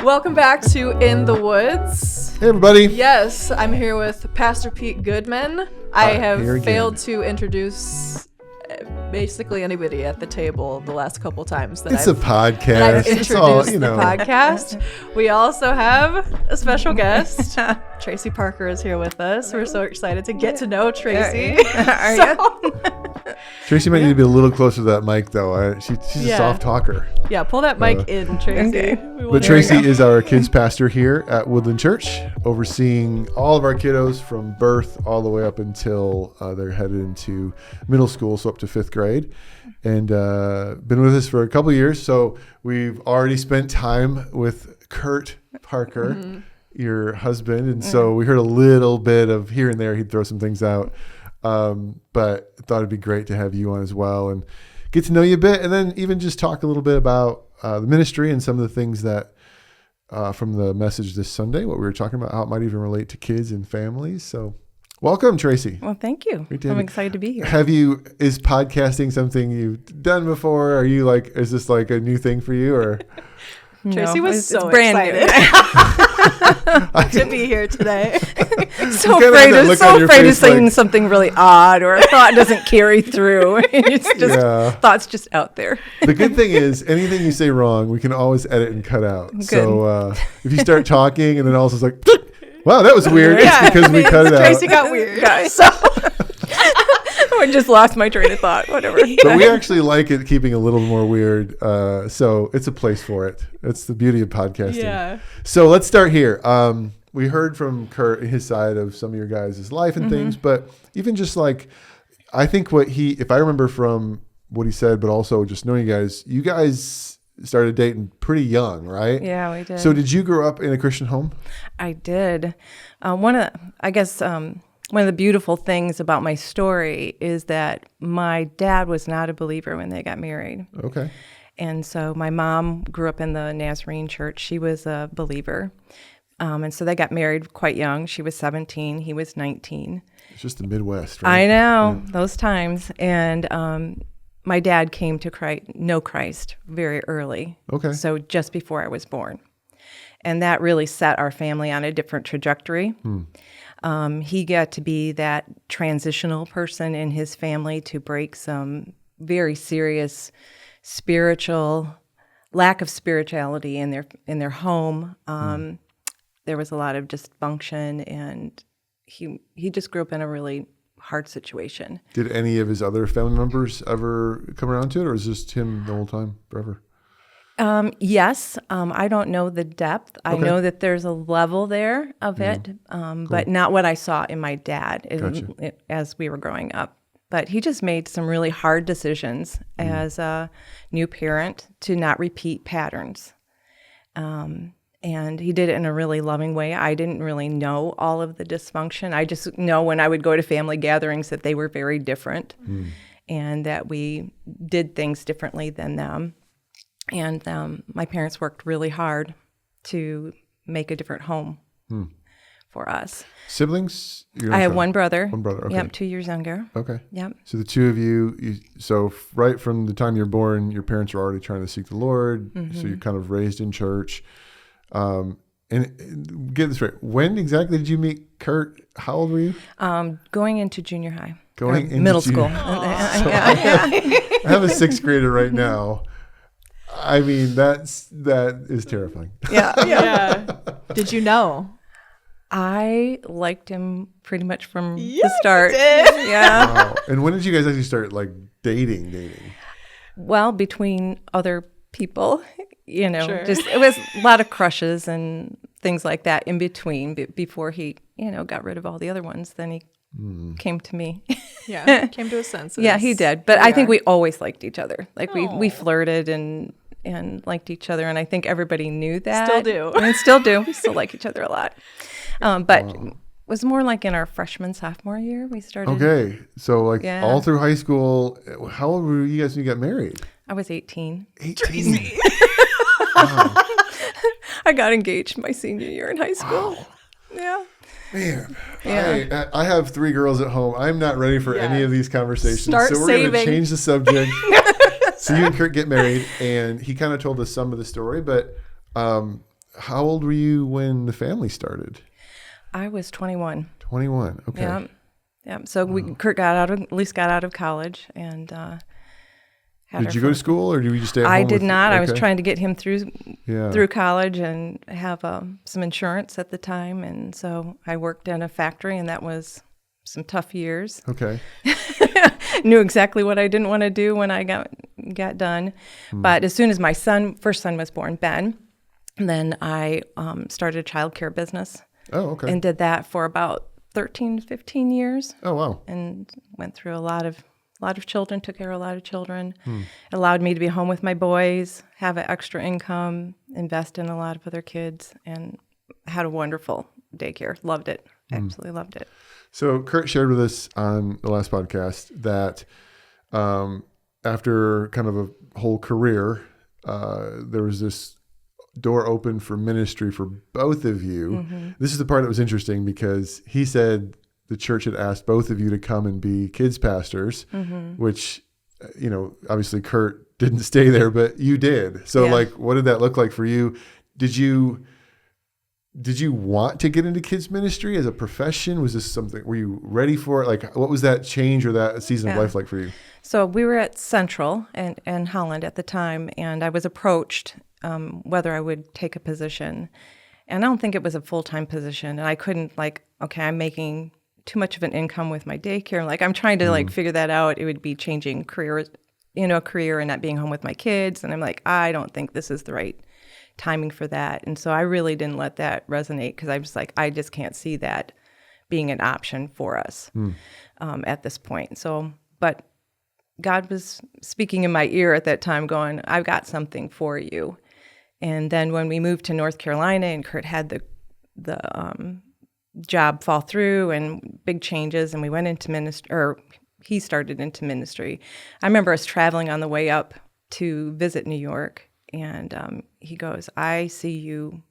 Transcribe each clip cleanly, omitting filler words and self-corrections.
Welcome back to In the Woods. Hey, everybody. Yes, I'm here with Pastor Pete Goodman. I have failed to introduce basically anybody at the table the last couple times that It's a podcast. I've introduced the podcast. We also have a special guest. Tracy Parker is here with us. We're so excited to get to know Tracy. Are you? Tracy might need to be a little closer to that mic, though. She's a soft talker. Yeah, pull that mic in, Tracy. Okay. But Tracy is our kids pastor here at Woodland Church, overseeing all of our kiddos from birth all the way up until they're headed into middle school, so up to 5th grade. And been with us for a couple years. So we've already spent time with Kurt Parker, your husband. And so we heard a little bit of here and there. He'd throw some things out. But I thought it'd be great to have you on as well and get to know you a bit, and then even just talk a little bit about the ministry and some of the things that from the message this Sunday, what we were talking about, how it might even relate to kids and families. So welcome, Tracy. Well, thank you. I'm excited to be here. Is podcasting something you've done before? Are you is this like a new thing for you, or? Tracy was so brand excited to be here today. so afraid of saying something really odd, or a thought doesn't carry through. It's just thoughts just out there. The good thing is anything you say wrong, we can always edit and cut out. Good. So if you start talking and then also it's like, wow, that was weird. It's because we cut it out. Tracy got weird. So I just lost my train of thought. Whatever. But we actually like it keeping a little more weird. So it's a place for it. It's the beauty of podcasting. Yeah. So let's start here. We heard from Kurt, his side of some of your guys' life and things, but even just I think if I remember from what he said, but also just knowing you guys started dating pretty young, right? Yeah, we did. So did you grow up in a Christian home? I did. One of the beautiful things about my story is that my dad was not a believer when they got married. Okay. And so my mom grew up in the Nazarene church. She was a believer. And so they got married quite young. She was 17. He was 19. It's just the Midwest, right? I know, those times. And my dad came to know Christ very early. Okay. So just before I was born. And that really set our family on a different trajectory. He got to be that transitional person in his family to break some very serious lack of spirituality in their home. There was a lot of dysfunction, and he just grew up in a really hard situation. Did any of his other family members ever come around to it, or is just him the whole time, forever? Yes. I don't know the depth. Okay. I know that there's a level there of it, cool. But not what I saw in my dad as we were growing up. But he just made some really hard decisions as a new parent to not repeat patterns. And he did it in a really loving way. I didn't really know all of the dysfunction. I just know when I would go to family gatherings that they were very different and that we did things differently than them. And my parents worked really hard to make a different home for us. Siblings? I have one brother. One brother, okay. Yep, 2 years younger. Okay. Yep. So the two of you, so right from the time you're born, your parents are already trying to seek the Lord. So you're kind of raised in church. And get this right. When exactly did you meet Kurt? How old were you? Going into junior high. Going into middle school. I have a 6th grader right now. I mean, that is terrifying. Yeah. Did you know? I liked him pretty much from the start. Did. Yeah. Wow. And when did you guys actually start dating? Well, between other people, Sure. just it was a lot of crushes and things like that in between before he, got rid of all the other ones. Then he came to me. Yeah, came to his senses. Yeah, he did. But I think we always liked each other. We flirted and liked each other, and I think everybody knew that. Still do. And still do. We still like each other a lot. But it was more like in our freshman, sophomore year we started. Okay. So all through high school, how old were you guys when you got married? I was 18. 18? Wow. I got engaged my senior year in high school. Wow. Yeah. Man, yeah. I have 3 girls at home. I'm not ready for any of these conversations. So we're going to change the subject. So you and Kurt get married, and he kind of told us some of the story, but how old were you when the family started? I was 21. 21. Okay. Yeah. Yeah. So Kurt at least got out of college and did you go to school or did you just stay at home? I did not. Okay. I was trying to get him through college and have some insurance at the time. And so I worked in a factory, and that was some tough years. Okay. Knew exactly what I didn't want to do when I got done. But as soon as my first son was born, Ben, then I started a child care business. Oh, okay. And did that for about 13, 15 years. Oh, wow. And went through a lot of children, took care of a lot of children. It allowed me to be home with my boys, have an extra income, invest in a lot of other kids, and had a wonderful daycare. Loved it. Absolutely loved it. So Kurt shared with us on the last podcast that after kind of a whole career, there was this door open for ministry for both of you. This is the part that was interesting because he said the church had asked both of you to come and be kids pastors, which, obviously Kurt didn't stay there, but you did. So what did that look like for you? Did you want to get into kids ministry as a profession? Was this something, were you ready for it? Like, what was that change or that season of life like for you? So we were at Central and Holland at the time, and I was approached whether I would take a position. And I don't think it was a full-time position. And I couldn't I'm making too much of an income with my daycare. I'm trying to figure that out. It would be changing career and not being home with my kids. And I'm like, I don't think this is the right timing for that. And so I really didn't let that resonate because I was like, I just can't see that being an option for us at this point. So, but God was speaking in my ear at that time going, I've got something for you. And then when we moved to North Carolina and Kurt had the job fall through and big changes, and we went into ministry, or he started into ministry. I remember us traveling on the way up to visit New York, and he goes, I see you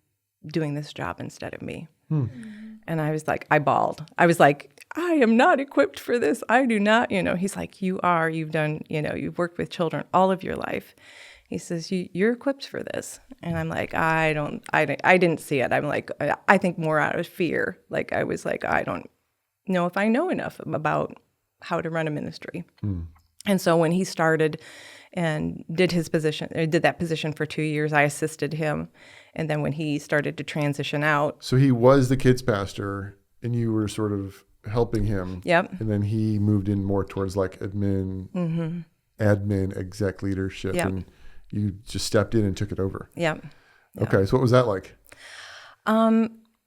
doing this job instead of me. And I was like, I bawled. I was like, I am not equipped for this. I do not, He's like, you are. You've done, you've worked with children all of your life. He says, you're equipped for this. And I'm like, I didn't see it. I'm like, I think more out of fear. I was like, I don't know if I know enough about how to run a ministry. And so when he started and did that position for 2 years, I assisted him. And then when he started to transition out. So he was the kids pastor and you were sort of helping him. Yep. And then he moved in more towards admin, exec leadership. Yep. And you just stepped in and took it over. Yep. Okay. So what was that like?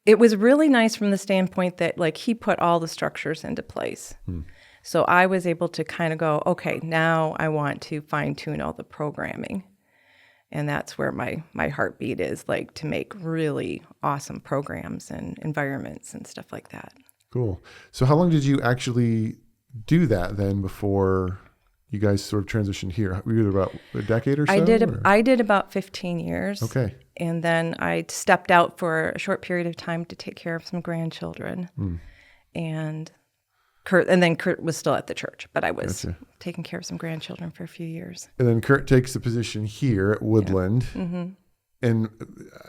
It was really nice from the standpoint that he put all the structures into place. So I was able to kind of go, okay, now I want to fine tune all the programming. And that's where my heartbeat is, to make really awesome programs and environments and stuff like that. Cool. So how long did you actually do that then before you guys sort of transitioned here? Were you about a decade or so? I did about 15 years. Okay. And then I stepped out for a short period of time to take care of some grandchildren. And Kurt was still at the church, but I was taking care of some grandchildren for a few years. And then Kurt takes the position here at Woodland. Yeah. And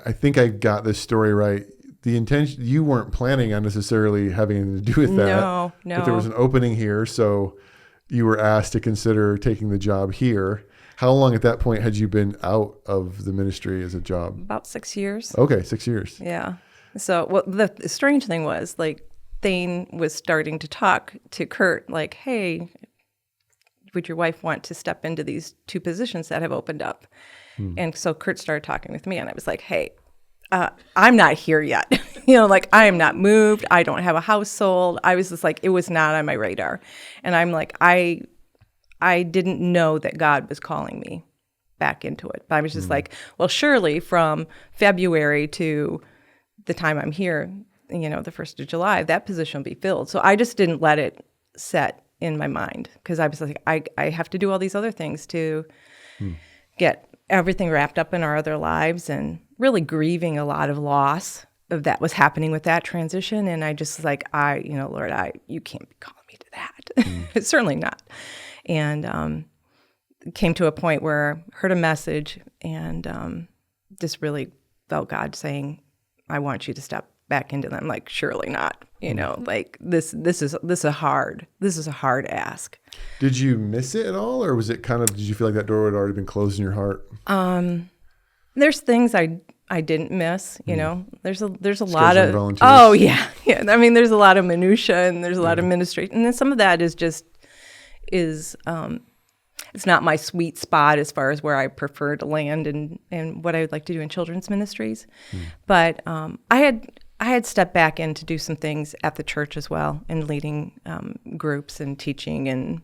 I think I got this story right. The intention, you weren't planning on necessarily having anything to do with that. No. But there was an opening here, so you were asked to consider taking the job here. How long at that point had you been out of the ministry as a job? About 6 years. Okay, 6 years. Yeah. So, the strange thing was, Thane was starting to talk to Kurt, hey, would your wife want to step into these 2 positions that have opened up? And so Kurt started talking with me, and I was like, hey, I'm not here yet. I am not moved. I don't have a house sold. I was just it was not on my radar. And I'm like, I didn't know that God was calling me back into it. But I was just well, surely from February to the time I'm here, the 1st of July, that position will be filled. So I just didn't let it set in my mind because I was like, I have to do all these other things to get everything wrapped up in our other lives and really grieving a lot of loss of that was happening with that transition. And I just Lord, you can't be calling me to that. Certainly not. And came to a point where I heard a message and just really felt God saying, I want you to step back into them. Like, surely not, like this is a hard ask. Did you miss it at all? Or was it did you feel like that door had already been closed in your heart? There's things I didn't miss, there's a lot Scheduling of, volunteers. oh yeah. I mean, there's a lot of minutia and there's a lot of administration. And then some of that is it's not my sweet spot as far as where I prefer to land and what I would like to do in children's ministries. But I had stepped back in to do some things at the church as well, and leading groups and teaching and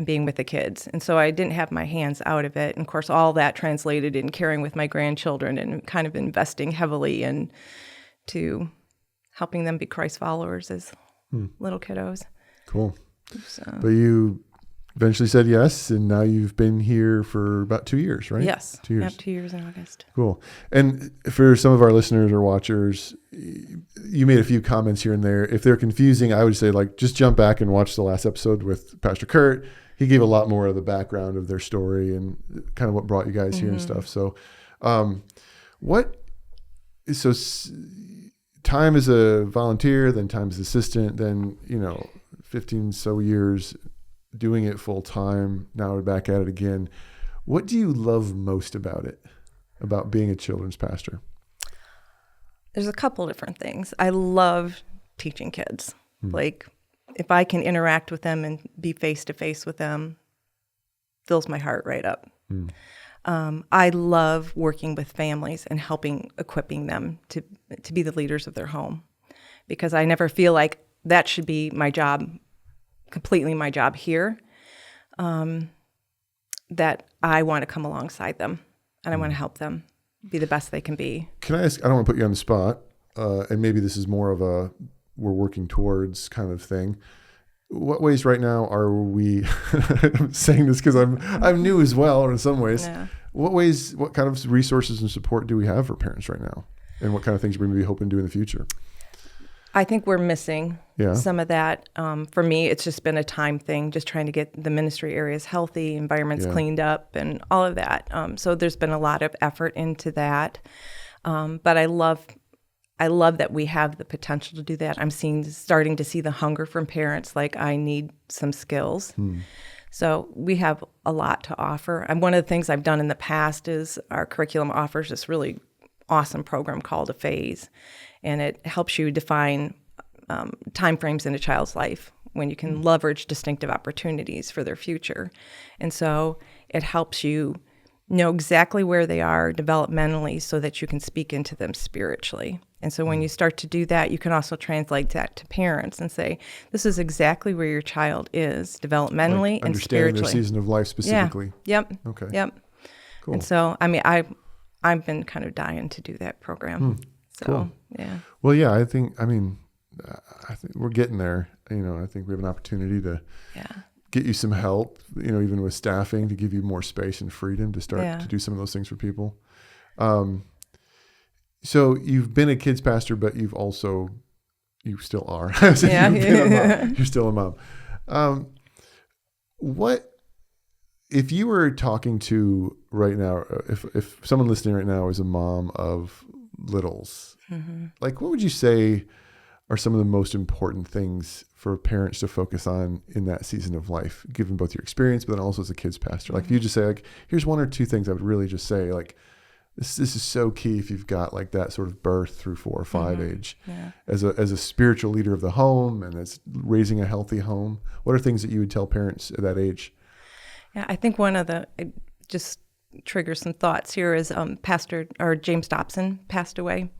being with the kids. And so I didn't have my hands out of it. And of course, all that translated in caring with my grandchildren and kind of investing heavily into helping them be Christ followers as little kiddos. Cool. So. But you eventually said yes, and now you've been here for about 2 years, right? Yes. 2 years. Yep, 2 years in August. Cool. And for some of our listeners or watchers, you made a few comments here and there. If they're confusing, I would say just jump back and watch the last episode with Pastor Kurt. He gave a lot more of the background of their story and kind of what brought you guys here and stuff. So time as a volunteer, then time as assistant, then, 15 so years doing it full time. Now we're back at it again. What do you love most about it, about being a children's pastor? There's a couple different things. I love teaching kids. Like, if I can interact with them and be face to face with them, fills my heart right up. I love working with families and equipping them to be the leaders of their home, because I never feel like that should be my job, completely my job here, that I want to come alongside them and I want to help them be the best they can be. Can I ask, I don't want to put you on the spot, and maybe this is more of a we're working towards kind of thing. What ways right now are we I'm saying this because I'm new as well, or in some ways. Yeah. What kind of resources and support do we have for parents right now? And what kind of things are we going to be hoping to do in the future? I think we're missing some of that. For me, it's just been a time thing, just trying to get the ministry areas healthy, environments cleaned up, and all of that. So there's been a lot of effort into that. But I love that we have the potential to do that. I'm starting to see the hunger from parents, like, I need some skills. So we have a lot to offer. And one of the things I've done in the past is our curriculum offers this really awesome program called A Phase. And it helps you define timeframes in a child's life when you can leverage distinctive opportunities for their future. And so it helps you know exactly where they are developmentally so that you can speak into them spiritually. And so when you start to do that, you can also translate that to parents and say, this is exactly where your child is developmentally and spiritually. Understanding their season of life specifically. Yeah. Yep. Okay. Yep. Cool. And so, I mean, I've been kind of dying to do that program. So, cool. Yeah. Well, yeah, I think we're getting there. I think we have an opportunity to get you some help, even with staffing, to give you more space and freedom to start to do some of those things for people. So you've been a kids pastor, but you still are. You're still a mom. What, if you were talking to right now, if someone listening right now is a mom of littles, what would you say are some of the most important things for parents to focus on in that season of life, given both your experience, but then also as a kids pastor? If you just say, here's one or two things I would really just say, this is so key if you've got that sort of birth through 4 or 5 age, as a spiritual leader of the home and as raising a healthy home. What are things that you would tell parents at that age? Yeah, I think one of it just triggers some thoughts here is James Dobson passed away.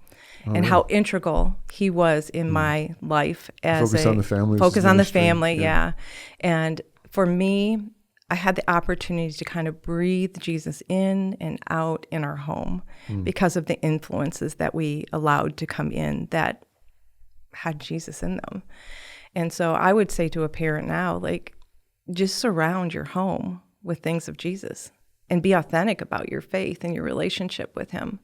And how integral he was in my life as focus on the family. Focus on the family, yeah. And for me, I had the opportunity to kind of breathe Jesus in and out in our home because of the influences that we allowed to come in that had Jesus in them. And so I would say to a parent now, just surround your home with things of Jesus and be authentic about your faith and your relationship with him.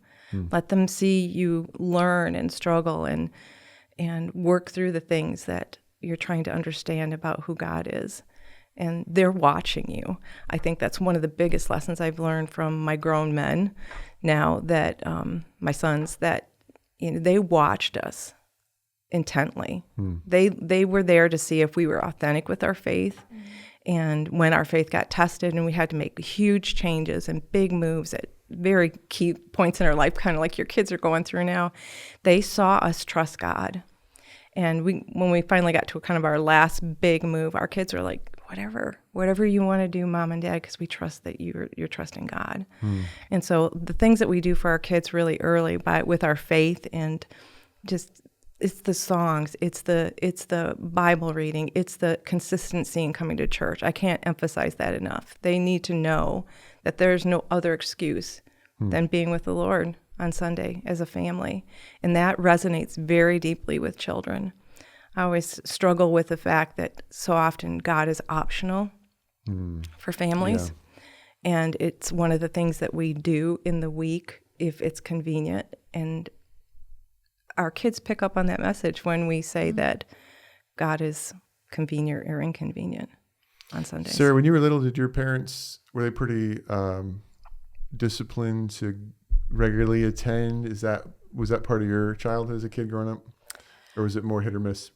Let them see you learn and struggle and work through the things that you're trying to understand about who God is. and they're watching you. I think that's one of the biggest lessons I've learned from my grown men now, that my sons, that they watched us intently. They were there to see if we were authentic with our faith. And when our faith got tested and we had to make huge changes and big moves at very key points in our life, kind of like your kids are going through now, they saw us trust God. And when we finally got to kind of our last big move, our kids were like, whatever you want to do, Mom and Dad, because we trust that you're trusting God. And so the things that we do for our kids really early with our faith, and just, it's the songs, it's the Bible reading, it's the consistency in coming to church. I can't emphasize that enough. They need to know that there's no other excuse than being with the Lord on Sunday as a family. And that resonates very deeply with children. I always struggle with the fact that so often God is optional for families. Yeah. And it's one of the things that we do in the week if it's convenient. And our kids pick up on that message when we say that God is convenient or inconvenient on Sundays. Sarah, when you were little, did your parents, were they pretty disciplined to regularly attend? Was that part of your childhood as a kid growing up, or was it more hit or miss?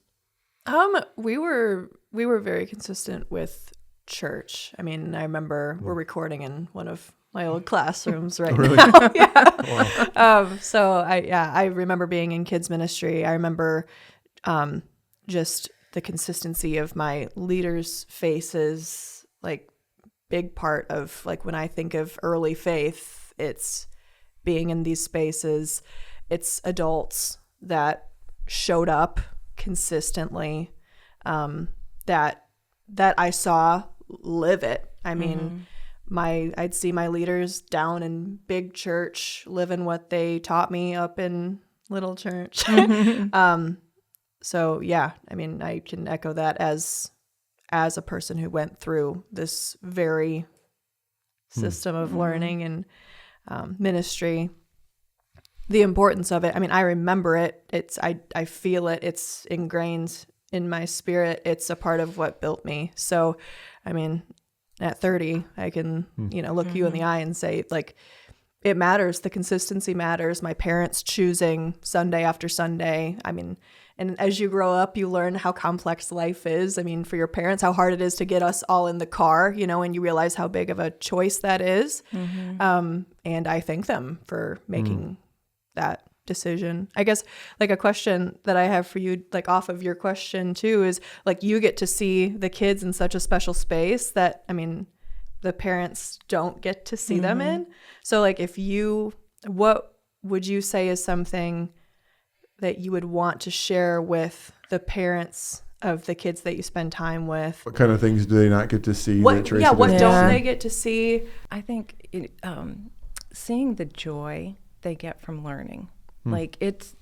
We were very consistent with church. I mean, I remember we're recording in one of my old classrooms right now. Yeah. Wow. So I remember being in kids ministry. I remember just the consistency of my leaders' faces, like big part of, like, when I think of early faith, it's being in these spaces. It's adults that showed up consistently, that I saw live it. I mean, I'd see my leaders down in big church living what they taught me up in little church. So yeah, I mean, I can echo that as a person who went through this very system of learning and ministry. The importance of it. I mean, I remember it. I feel it. It's ingrained in my spirit. It's a part of what built me. So, I mean, at 30, I can, look you in the eye and say, like, it matters. The consistency matters. My parents choosing Sunday after Sunday. I mean, and as you grow up, you learn how complex life is. I mean, for your parents, how hard it is to get us all in the car, and you realize how big of a choice that is. And I thank them for making that decision. I guess, like, a question that I have for you, like, off of your question too, is, like, you get to see the kids in such a special space that, I mean, the parents don't get to see them in. So, like, what would you say is something that you would want to share with the parents of the kids that you spend time with? What kind of things do they not get to see? What don't they get to see? I think seeing the joy they get from learning, like, it's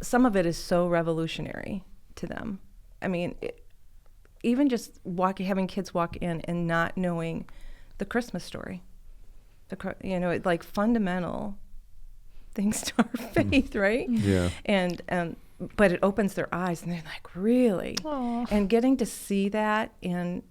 some of it is so revolutionary to them. I mean, even just having kids walk in and not knowing the Christmas story, like fundamental things to our faith, right? Yeah. And but it opens their eyes, and they're like, really? Aww. And getting to see that, and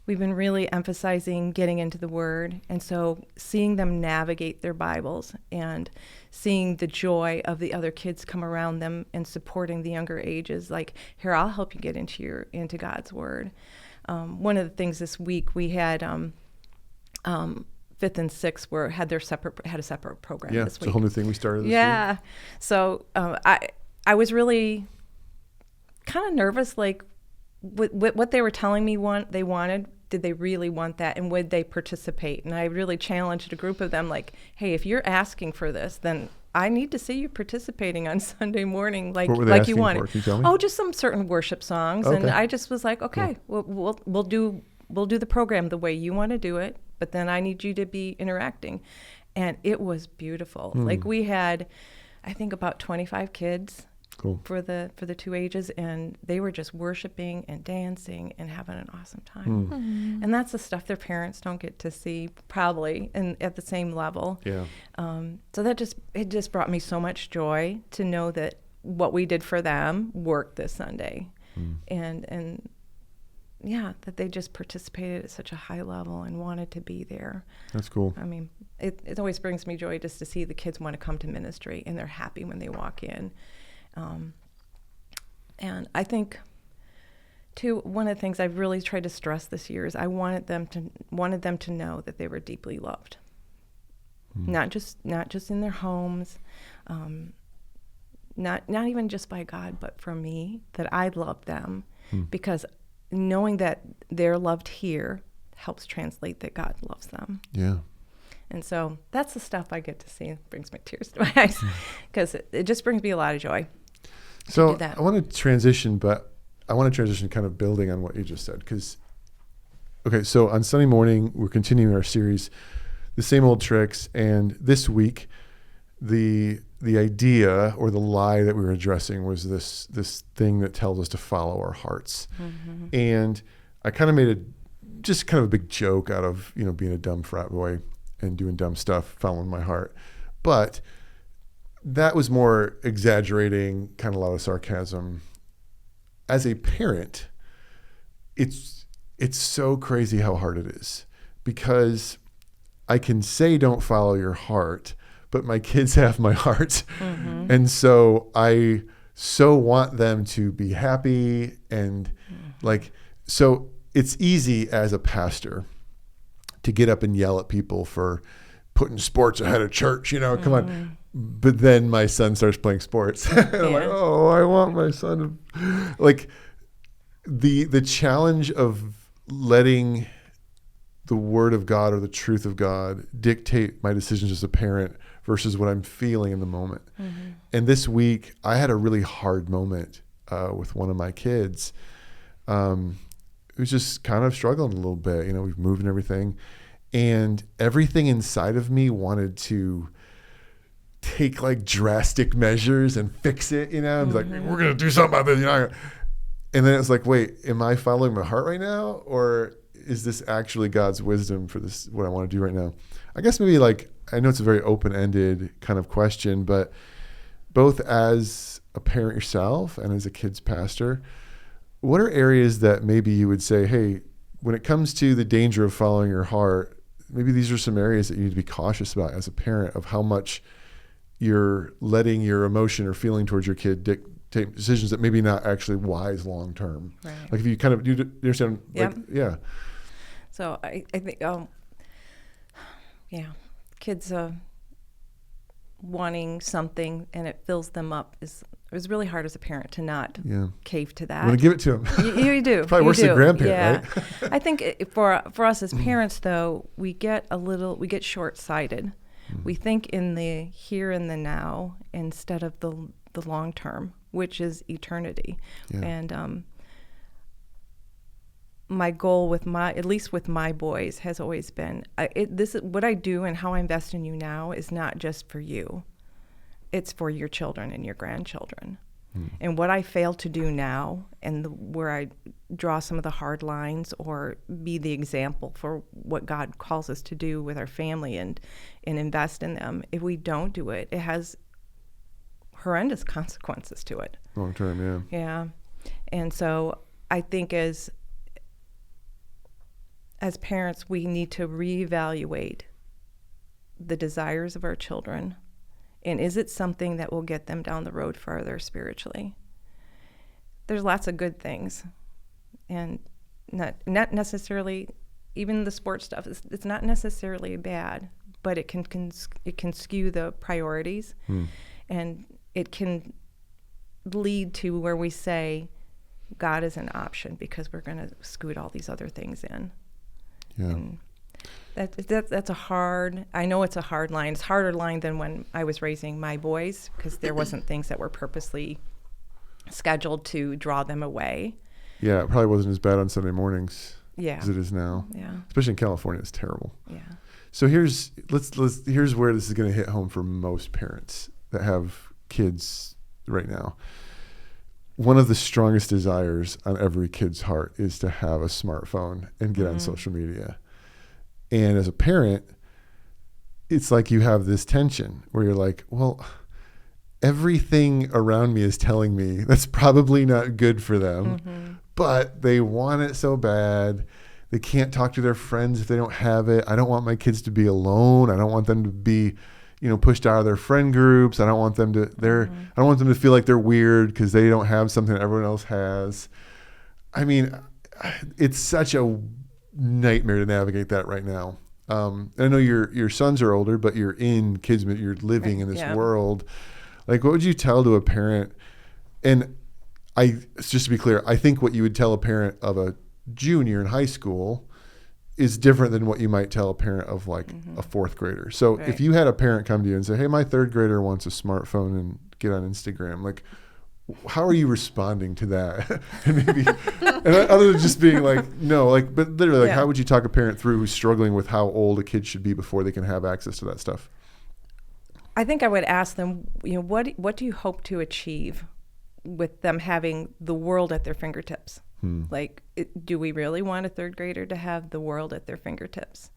we've been really emphasizing getting into the Word, and so seeing them navigate their Bibles and seeing the joy of the other kids come around them and supporting the younger ages, like, here, I'll help you get into God's Word. One of the things this week, we had 5th and 6th had a separate program this week. It's a whole new thing we started this week. Yeah. So I was really kind of nervous, like, what they were telling me they wanted, did they really want that, and would they participate? And I really challenged a group of them, like, hey, if you're asking for this, then I need to see you participating on Sunday morning, like you wanted. Can you tell me? Oh, just some certain worship songs. Okay. And I just was like, okay, we'll do the program the way you want to do it, but then I need you to be interacting. And it was beautiful. Like, we had, I think, about 25 kids. Cool. For the 2 ages, and they were just worshiping and dancing and having an awesome time. And that's the stuff their parents don't get to see, probably, and at the same level. Yeah. So it just brought me so much joy to know that what we did for them worked this Sunday, and that they just participated at such a high level and wanted to be there. That's cool. I mean, it always brings me joy just to see the kids want to come to ministry, and they're happy when they walk in. And I think, too, one of the things I've really tried to stress this year is I wanted them to know that they were deeply loved, not just in their homes, not even just by God, but for me, that I love them, because knowing that they're loved here helps translate that God loves them. Yeah. And so that's the stuff I get to see. It brings my tears to my eyes, because it just brings me a lot of joy. So I want to transition, but I want to transition kind of building on what you just said. So on Sunday morning, we're continuing our series, The Same Old Tricks. And this week, the idea or the lie that we were addressing was this thing that tells us to follow our hearts. Mm-hmm. And I kind of made just kind of a big joke out of, being a dumb frat boy and doing dumb stuff, following my heart. But that was more exaggerating, kind of a lot of sarcasm. As a parent, it's so crazy how hard it is, because I can say don't follow your heart, but my kids have my heart. Mm-hmm. And so I so want them to be happy. And so it's easy as a pastor to get up and yell at people for putting sports ahead of church, come on. But then my son starts playing sports. And I'm like, oh, I want my son to, the challenge of letting the word of God or the truth of God dictate my decisions as a parent versus what I'm feeling in the moment. Mm-hmm. And this week I had a really hard moment with one of my kids. It was just kind of struggling a little bit. We've moved and everything. And everything inside of me wanted to take drastic measures and fix it, I'm like, we're going to do something about this, And then it's like, wait, am I following my heart right now? Or is this actually God's wisdom for this, what I want to do right now? I guess maybe I know it's a very open-ended kind of question, but both as a parent yourself and as a kid's pastor, what are areas that maybe you would say, hey, when it comes to the danger of following your heart, maybe these are some areas that you need to be cautious about as a parent, of how much you're letting your emotion or feeling towards your kid dictate decisions that maybe not actually wise long term. Right. If you kind of, you understand? Yep. Yeah. So I think, kids wanting something and it fills them up it was really hard as a parent to not cave to that. I'm going to give it to them. You do. Probably worse than a grandparent, right? I think for us as parents, though, we get short-sighted. We think in the here and the now instead of the long term, which is eternity. Yeah. And my goal at least with my boys, has always been what I do and how I invest in you now is not just for you. It's for your children and your grandchildren. And what I fail to do now, and where I draw some of the hard lines or be the example for what God calls us to do with our family and invest in them, if we don't do it, it has horrendous consequences to it. Long term, yeah. Yeah. And so I think as parents, we need to reevaluate the desires of our children. And is it something that will get them down the road farther spiritually? There's lots of good things, and not necessarily, even the sports stuff. It's not necessarily bad, but it can skew the priorities, and it can lead to where we say God is an option because we're going to scoot all these other things in. Yeah. And that's a hard, I know it's a hard line. It's a harder line than when I was raising my boys, because there wasn't things that were purposely scheduled to draw them away. Yeah, it probably wasn't as bad on Sunday mornings as it is now. Yeah. Especially in California, it's terrible. Yeah. So here's where this is going to hit home for most parents that have kids right now. One of the strongest desires on every kid's heart is to have a smartphone and get on social media. And as a parent, it's like you have this tension where you're like, well, everything around me is telling me that's probably not good for them, but they want it so bad. They can't talk to their friends if they don't have it. I don't want my kids to be alone. I don't want them to be, pushed out of their friend groups. I don't want them to I don't want them to feel like they're weird because they don't have something that everyone else has. I mean, it's such a nightmare to navigate that right now. I know your sons are older, but you're in kids, you're living in this world. Like, what would you tell to a parent? And just to be clear, I think what you would tell a parent of a junior in high school is different than what you might tell a parent of like a fourth grader. So if you had a parent come to you and say, hey, my third grader wants a smartphone and get on Instagram, like, how are you responding to that? and other than just being like, no, like, but literally, like, how would you talk a parent through who's struggling with how old a kid should be before they can have access to that stuff? I think I would ask them, what do you hope to achieve with them having the world at their fingertips? Like, do we really want a third grader to have the world at their fingertips?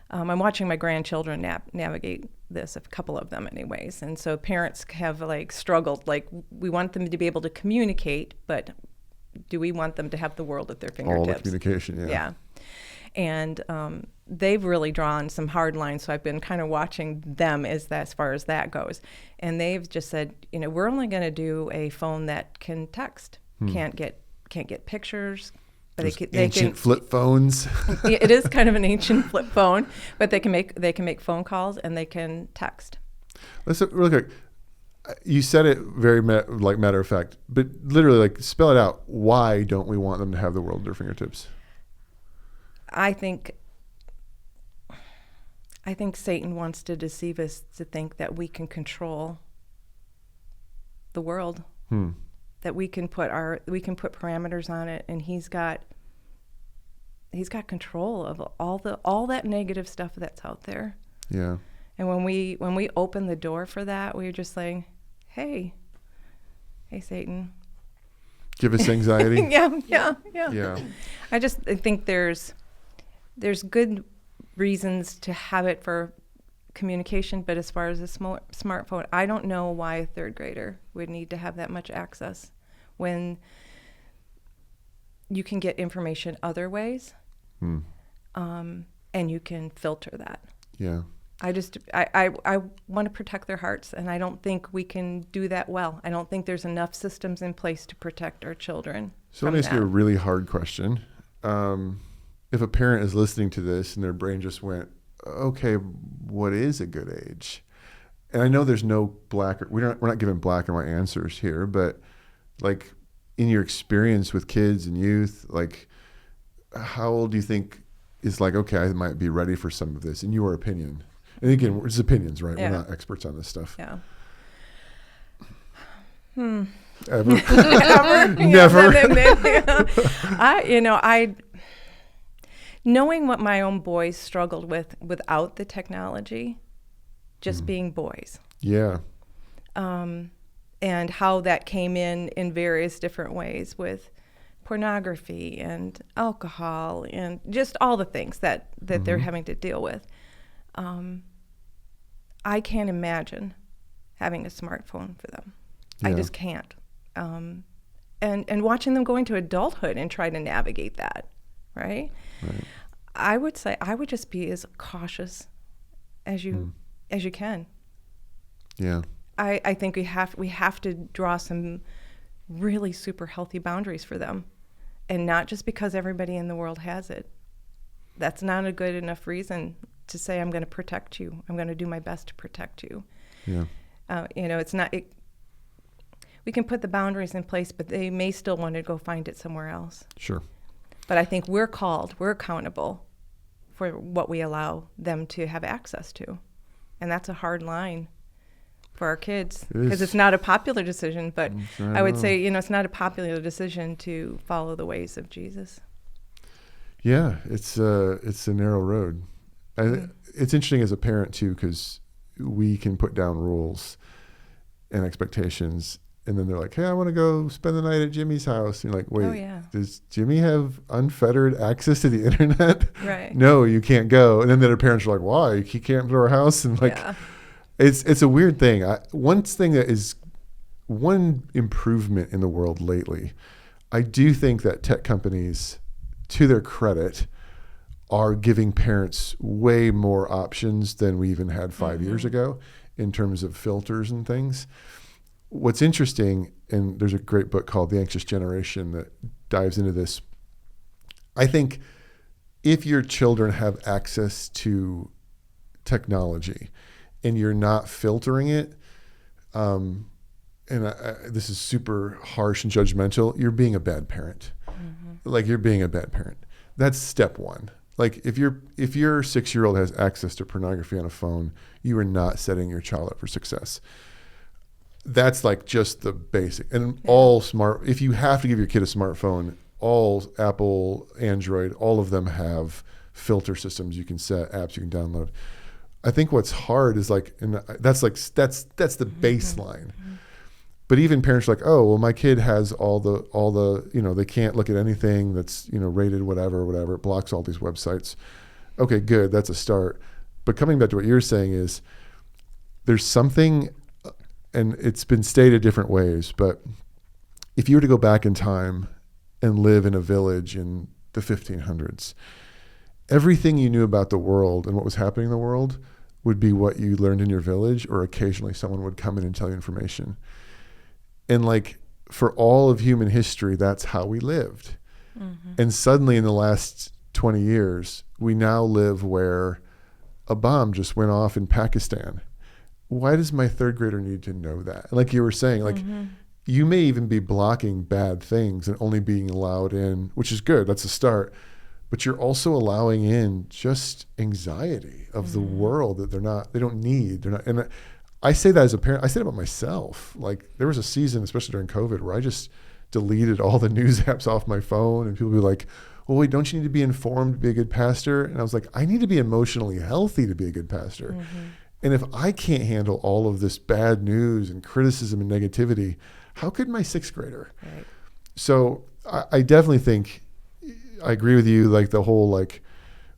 I'm watching my grandchildren navigate this, a couple of them anyways. And so parents have like struggled, like we want them to be able to communicate, but do we want them to have the world at their fingertips? All the communication, Yeah. And they've really drawn some hard lines. So I've been kind of watching them as far as that goes. And they've just said, we're only going to do a phone that can text, can't get pictures. But they can flip phones. It is kind of an ancient flip phone, but they can make phone calls and they can text. Let's real quick. You said it very matter of fact, but literally like spell it out. Why don't we want them to have the world at their fingertips? I think Satan wants to deceive us to think that we can control the world. That we can put parameters on it, and he's got control of all that negative stuff that's out there. Yeah. And when we open the door for that, we're just saying, hey Satan, give us anxiety. yeah. I think there's good reasons to have it for communication, but as far as a smartphone, I don't know why a third grader would need to have that much access when you can get information other ways, and you can filter that. Yeah. I want to protect their hearts, and I don't think we can do that well. I don't think there's enough systems in place to protect our children. So let me ask you a really hard question. If a parent is listening to this and their brain just went, okay, what is a good age? And I know there's no we're not giving black and white answers here, but like in your experience with kids and youth, like how old do you think is like, okay, I might be ready for some of this in your opinion? And again, it's opinions, right? Yeah. We're not experts on this stuff. Yeah. Ever? Never. Knowing what my own boys struggled with without the technology, just being boys. Yeah. And how that came in various different ways with pornography and alcohol and just all the things that they're having to deal with. I can't imagine having a smartphone for them. Yeah. I just can't. And watching them go into adulthood and try to navigate that, right? I would say I would just be as cautious as you can. Yeah. I think we have to draw some really super healthy boundaries for them, and not just because everybody in the world has it. That's not a good enough reason to say I'm going to protect you. I'm going to do my best to protect you. Yeah. It's not. We can put the boundaries in place, but they may still want to go find it somewhere else. Sure. But I think we're accountable for what we allow them to have access to. And that's a hard line for our kids because it's not a popular decision, but I would say, it's not a popular decision to follow the ways of Jesus. Yeah, it's a narrow road. It's interesting as a parent too, because we can put down rules and expectations, and then they're like, hey, I want to go spend the night at Jimmy's house. And you're like, wait, does Jimmy have unfettered access to the internet? Right. No, you can't go. And then their parents are like, why? He can't come to our house? And like, it's a weird thing. One improvement in the world lately, I do think that tech companies, to their credit, are giving parents way more options than we even had 5 years ago in terms of filters and things. What's interesting, and there's a great book called The Anxious Generation that dives into this. I think if your children have access to technology and you're not filtering it, this is super harsh and judgmental, you're being a bad parent. Like, you're being a bad parent. That's step one. Like, if your 6-year-old has access to pornography on a phone, you are not setting your child up for success. That's like just the basic. And all smart, if you have to give your kid a smartphone, all Apple, Android, all of them have filter systems you can set, apps you can download. I think what's hard is like, and that's the baseline. But even parents are like, oh, well, my kid has all the, they can't look at anything that's, rated whatever, it blocks all these websites. Okay, good, that's a start. But coming back to what you're saying is, there's something, and it's been stated different ways, but if you were to go back in time and live in a village in the 1500s, everything you knew about the world and what was happening in the world would be what you learned in your village, or occasionally someone would come in and tell you information. And like, for all of human history, that's how we lived. And suddenly in the last 20 years, we now live where a bomb just went off in Pakistan. Why does my 3rd grader need to know that? Like you were saying, like, you may even be blocking bad things and only being allowed in, which is good, that's a start. But you're also allowing in just anxiety of the world that they don't need. And I say that as a parent. I say it about myself. Like, there was a season, especially during COVID, where I just deleted all the news apps off my phone, and people would be like, well, wait, don't you need to be informed to be a good pastor? And I was like, I need to be emotionally healthy to be a good pastor. And if I can't handle all of this bad news and criticism and negativity, how could my 6th grader? Right. So I definitely think, I agree with you, like the whole, like,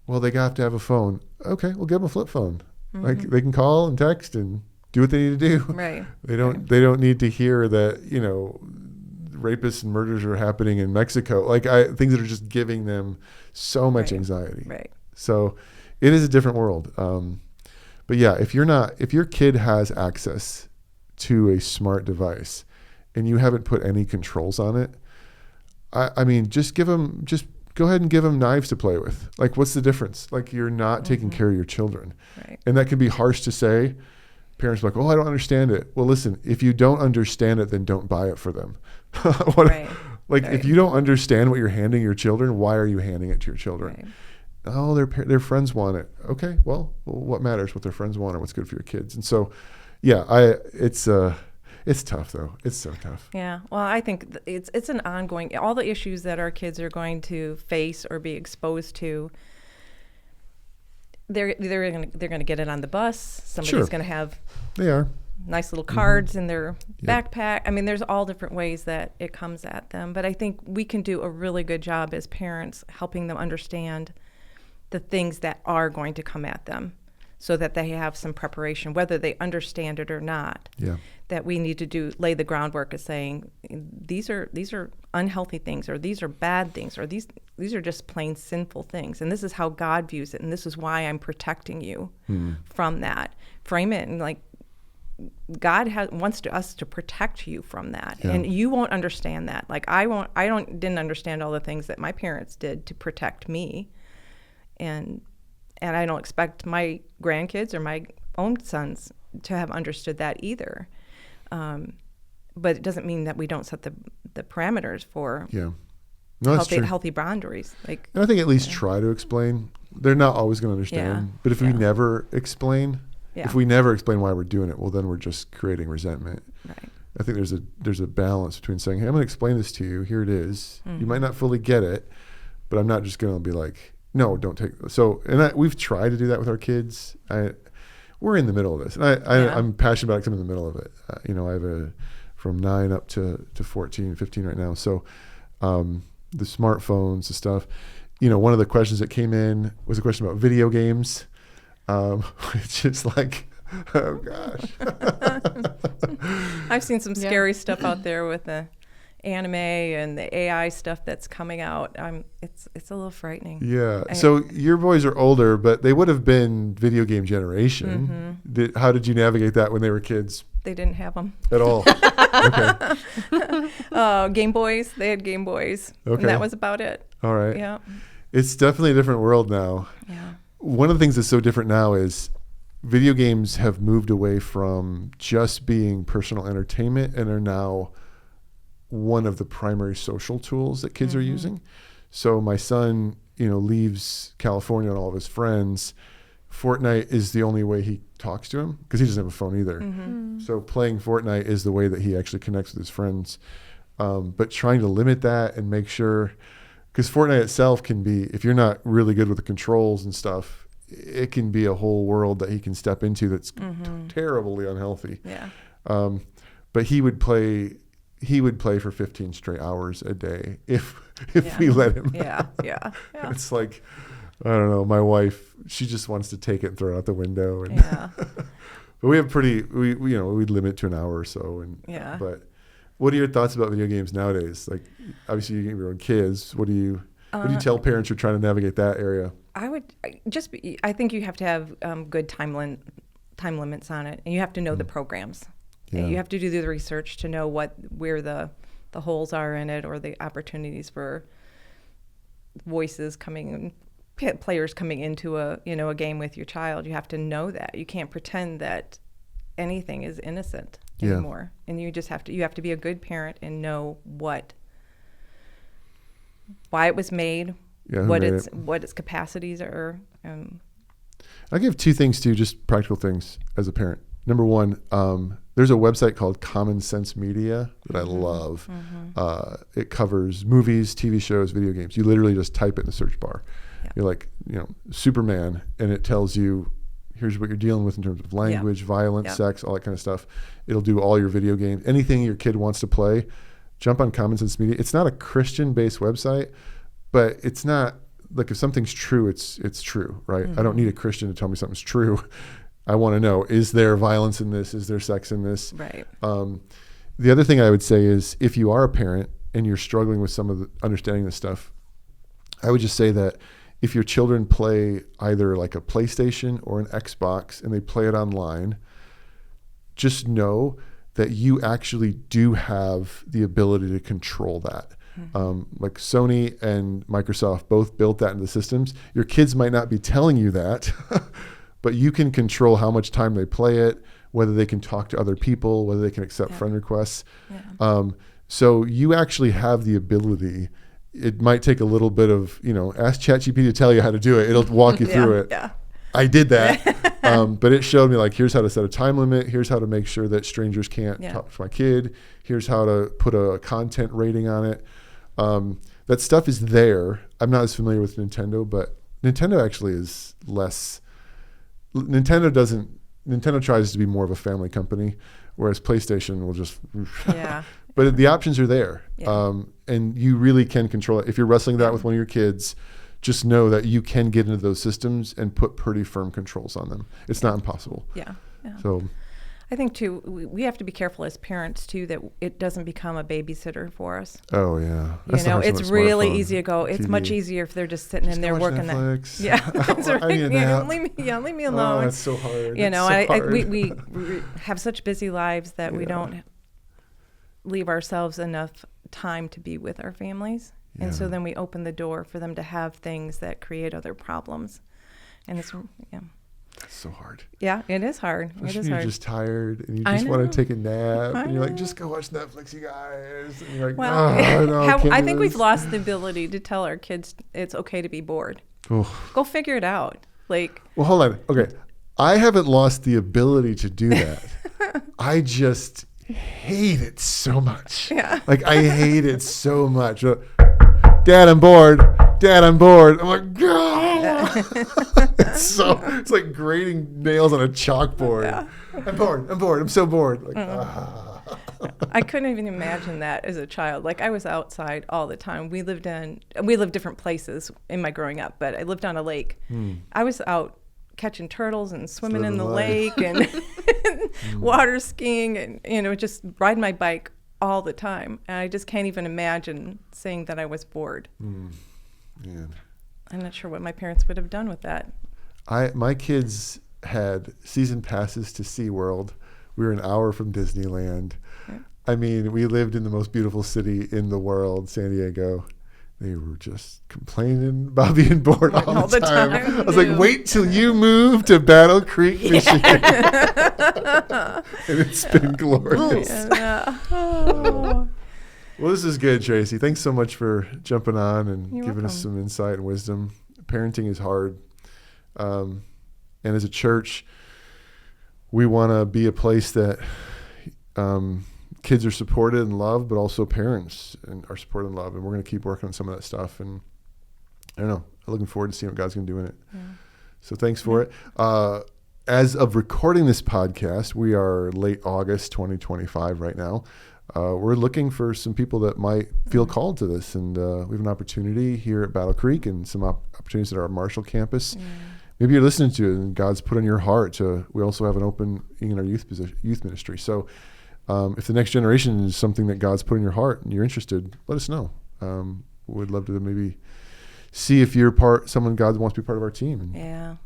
well, they have to have a phone. Okay, we'll give them a flip phone. Like, they can call and text and do what they need to do. Right. They don't need to hear that, rapists and murders are happening in Mexico. Like, things that are just giving them so much anxiety. Right. So it is a different world. But yeah, if your kid has access to a smart device and you haven't put any controls on it, I mean, just go ahead and give them knives to play with. Like, what's the difference? Like, you're not taking care of your children. Right. And that can be harsh to say. Parents are like, oh, I don't understand it. Well, listen, if you don't understand it, then don't buy it for them. If you don't understand what you're handing your children, why are you handing it to your children? Right. Oh, their friends want it. Okay, well, what matters? What their friends want or what's good for your kids? And so, yeah, it's tough though. It's so tough. Yeah. Well, I think it's an ongoing. All the issues that our kids are going to face or be exposed to, they're going to get it on the bus. Somebody's going to have nice little cards in their backpack. I mean, there's all different ways that it comes at them. But I think we can do a really good job as parents helping them understand the things that are going to come at them, so that they have some preparation, whether they understand it or not. Yeah. That we need to lay the groundwork of saying, these are unhealthy things, or these are bad things, or these are just plain sinful things, and this is how God views it, and this is why I'm protecting you from that. Frame it, and like, God wants us to protect you from that, and you won't understand that. Like, didn't understand all the things that my parents did to protect me, and I don't expect my grandkids or my own sons to have understood that either. But it doesn't mean that we don't set the parameters for healthy boundaries. Like, and I think at least try to explain. They're not always going to understand. But if we never explain, why we're doing it, well, then we're just creating resentment. Right. I think there's a balance between saying, hey, I'm going to explain this to you. Here it is. You might not fully get it, but I'm not just going to be like, no, don't take. So, and we've tried to do that with our kids. We're in the middle of this, and I'm passionate about it 'cause I'm in the middle of it. I have from 9 up to 14, 15 right now. So, the smartphones, the stuff. One of the questions that came in was a question about video games, which is like, oh gosh. I've seen some scary stuff out there with the anime and the AI stuff that's coming out, it's a little frightening. Yeah. So your boys are older, but they would have been video game generation. How did you navigate that when they were kids? They didn't have them At all? Okay. Game Boys. They had Game Boys. Okay. And that was about it. All right. Yeah. It's definitely a different world now. Yeah. One of the things that's so different now is video games have moved away from just being personal entertainment and are now one of the primary social tools that kids are using. So my son, leaves California and all of his friends. Fortnite is the only way he talks to him because he doesn't have a phone either. So playing Fortnite is the way that he actually connects with his friends. But trying to limit that and make sure, because Fortnite itself can be, if you're not really good with the controls and stuff, it can be a whole world that he can step into that's terribly unhealthy. Yeah. But he would play for 15 straight hours a day if we let him. Yeah. It's like, I don't know, my wife, she just wants to take it and throw it out the window. And but we have we limit to an hour or so. But what are your thoughts about video games nowadays? Like, obviously you have your own kids. What do you tell parents who are trying to navigate that area? I think you have to have good time limits on it, and you have to know the programs. Yeah. And you have to do the research to know where the holes are in it, or the opportunities for voices coming and players coming into a game with your child. You have to know that. You can't pretend that anything is innocent anymore. And you just have to be a good parent and know why it was made, what its capacities are. I give two things too, just practical things as a parent. Number one, there's a website called Common Sense Media that I love. It covers movies, TV shows, video games. You literally just type it in the search bar. Yeah. You're like, Superman, and it tells you, here's what you're dealing with in terms of language, violence, sex, all that kind of stuff. It'll do all your video games. Anything your kid wants to play, jump on Common Sense Media. It's not a Christian-based website, but it's not, like, if something's true, it's true, right? I don't need a Christian to tell me something's true. I want to know, is there violence in this? Is there sex in this? Right. The other thing I would say is, if you are a parent and you're struggling with some of the understanding this stuff, I would just say that if your children play either like a PlayStation or an Xbox and they play it online, just know that you actually do have the ability to control that. Like Sony and Microsoft both built that into the systems. Your kids might not be telling you that, but you can control how much time they play it, whether they can talk to other people, whether they can accept friend requests. So you actually have the ability. It might take a little bit of, ask ChatGPT to tell you how to do it. It'll walk you through it. Yeah. I did that. But it showed me, like, here's how to set a time limit. Here's how to make sure that strangers can't talk to my kid. Here's how to put a content rating on it. That stuff is there. I'm not as familiar with Nintendo, but Nintendo actually is less. Nintendo tries to be more of a family company, whereas PlayStation will just. But the options are there. And you really can control it. If you're wrestling that with one of your kids, just know that you can get into those systems and put pretty firm controls on them. It's not impossible. So I think too, we have to be careful as parents too, that it doesn't become a babysitter for us. Oh yeah. It's really easy to go. It's much easier if they're just sitting in there working Netflix. that. I need a nap. Leave me alone. Oh, that's so hard. We have such busy lives that we don't leave ourselves enough time to be with our families. And so then we open the door for them to have things that create other problems. And it's, That's so hard. Yeah, it is hard. You're just tired and you just want to take a nap. And you're like, just go watch Netflix, you guys. And you're like, I think we've lost the ability to tell our kids it's okay to be bored. Go figure it out. Well, hold on. Okay. I haven't lost the ability to do that. I just hate it so much. Yeah. I hate it so much. Dad, I'm bored. I'm like, God. It's like grating nails on a chalkboard. Yeah. I'm bored. I'm so bored. I couldn't even imagine that as a child. I was outside all the time. We lived different places in my growing up, but I lived on a lake. I was out catching turtles and swimming in the lake and water skiing and just riding my bike all the time. And I just can't even imagine saying that I was bored. Man. I'm not sure what my parents would have done with that. My kids had season passes to SeaWorld. We were an hour from Disneyland. Yeah. I mean, we lived in the most beautiful city in the world, San Diego. They were just complaining about being bored all the time. I was like, wait till you move to Battle Creek, Michigan. And it's been glorious. Well, this is good, Tracy. Thanks so much for jumping on and giving us some insight and wisdom. Parenting is hard. And as a church, we want to be a place that kids are supported and loved, but also parents are supported and loved. And we're going to keep working on some of that stuff. And I don't know, I'm looking forward to seeing what God's going to do in it. Yeah. So thanks for it. As of recording this podcast, we are late August 2025 right now. We're looking for some people that might feel called to this. And we have an opportunity here at Battle Creek and some opportunities at our Marshall campus. Yeah. Maybe you're listening to it and God's put on your heart we also have an open in our youth ministry. So if the next generation is something that God's put in your heart and you're interested, let us know. We'd love to maybe see if you're someone God wants to be part of our team.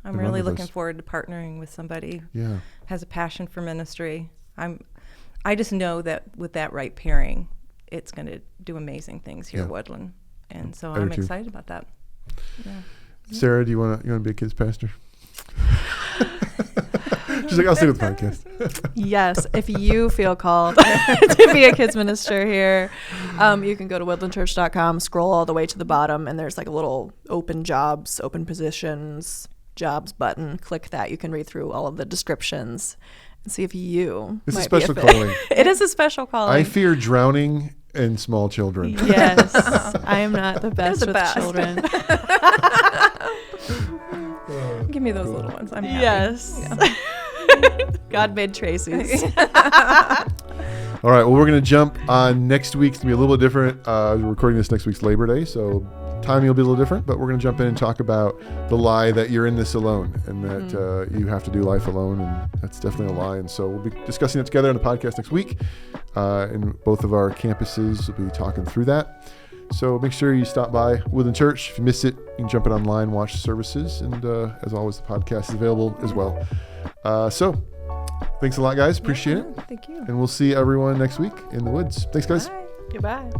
I'm really looking forward to partnering with somebody who has a passion for ministry. I just know that with that right pairing, it's going to do amazing things here at Woodland. And so I'm excited about that. Yeah. Sarah, do you want to be a kids pastor? She's like, I'll stay with the podcast. Yes, if you feel called to be a kids minister here, you can go to woodlandchurch.com, scroll all the way to the bottom, and there's like a little open jobs, open positions, jobs button. Click that. You can read through all of the descriptions and see if you It's might a special be a fit. calling. It is a special calling. I fear drowning and small children. Yes, I am not the best with children. Give me those little ones. I'm happy. Yes. Yeah. God made Tracy's. All right. Well, we're going to jump on next week. It's going to be a little bit different. We're recording this next week's Labor Day, so timing will be a little different, but we're going to jump in and talk about the lie that you're in this alone and that you have to do life alone, and that's definitely a lie. And so we'll be discussing it together on the podcast next week. In both of our campuses, we'll be talking through that. So make sure you stop by Woodland Church. If you miss it, you can jump in online, watch the services, and as always, the podcast is available as well. So thanks a lot, guys. Appreciate it. Thank you. And we'll see everyone next week in the woods. Thanks, guys. Bye. Goodbye.